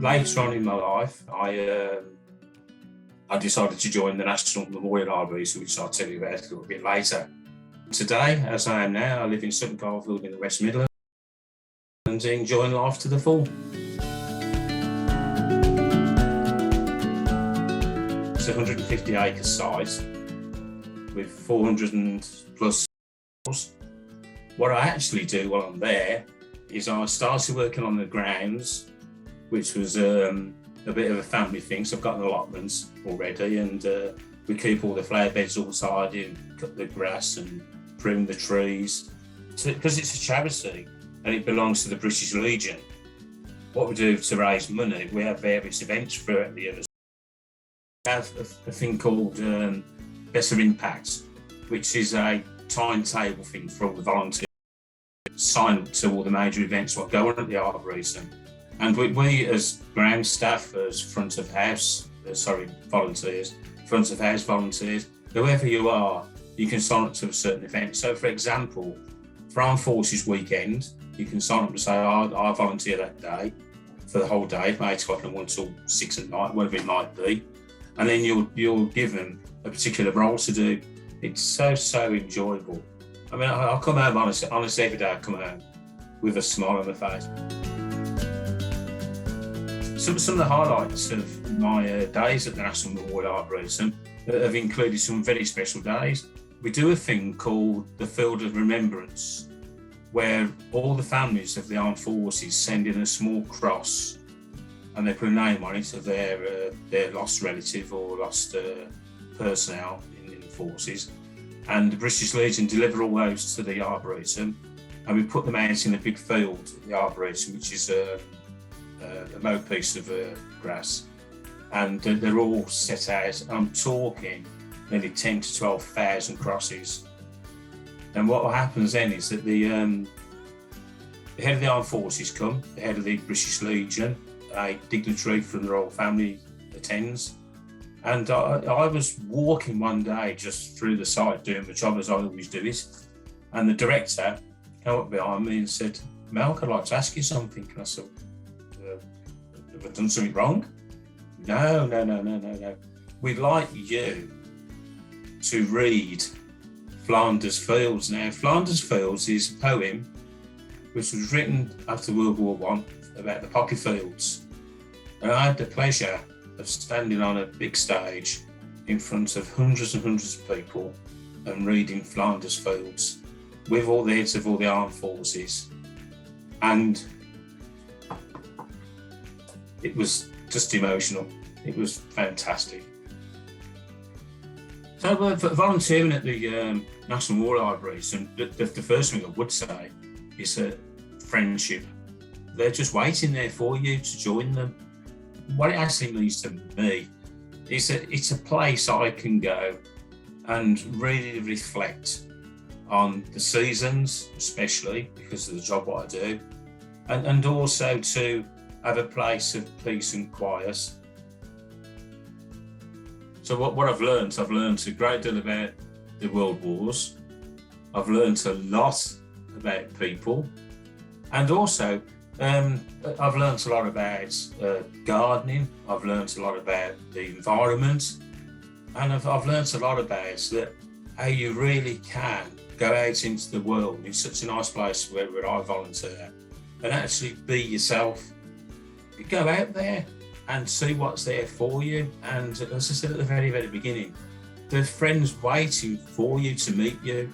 Later on in my life, I decided to join the National Memorial Arboretum, which I'll tell you about a little bit later. Today, as I am now, I live in Sutton Coldfield in the West Midlands and enjoying life to the full. It's a 150-acre site with 400 and plus acres. What I actually do while I'm there is I started working on the grounds, which was a bit of a family thing. So I've got an allotments already, and we keep all the flower beds all tidy and cut the grass and prune the trees. Because it's a charity and it belongs to the British Legion. What we do to raise money, we have various events throughout the year. We have a thing called Better Impact, which is a timetable thing for all the volunteers. Sign up to all the major events what go on at the Arboretum. And we as ground staff, as front of house volunteers, whoever you are, you can sign up to a certain event. So for example, for Armed Forces weekend, you can sign up and say, I volunteer that day for the whole day, from 8 o'clock and 1 till 6 at night, whatever it might be. And then you'll give them a particular role to do. It's so enjoyable. I mean, I'll come home, honestly, every day I come home with a smile on my face. Some of the highlights of my days at the National Memorial Arboretum have included some very special days. We do a thing called the Field of Remembrance, where all the families of the armed forces send in a small cross and they put a name on it of their lost relative or lost personnel in the forces. And the British Legion deliver all those to the Arboretum, and we put them out in a big field at the Arboretum, which is a mowed piece of grass, and they're all set out. I'm talking nearly 10 to 12,000 crosses. And what happens then is that the head of the armed forces come, the head of the British Legion, a dignitary from the royal family attends. And I was walking one day just through the site doing my job as I always do it, and the director came up behind me and said, "Malk, I'd like to ask you something." And I said, "Have I done something wrong?" No. We'd like you to read Flanders Fields. Now, Flanders Fields is a poem which was written after World War I about the poppy fields. And I had the pleasure of standing on a big stage in front of hundreds and hundreds of people and reading Flanders Fields with all the heads of all the armed forces. And it was just emotional. It was fantastic. So volunteering at the National Memorial Arboretum, the first thing I would say is friendship. They're just waiting there for you to join them. What it actually means to me is that it's a place I can go and really reflect on the seasons, especially because of the job what I do, and also to have a place of peace and quiet. So what I've learned a great deal about the world wars. I've learned a lot about people, and also I've learned a lot about gardening. I've learned a lot about the environment, and I've learned a lot about that how you really can go out into the world in such a nice place where I volunteer and actually be yourself. You go out there and see what's there for you. And as I said at the very beginning, there's friends waiting for you to meet you.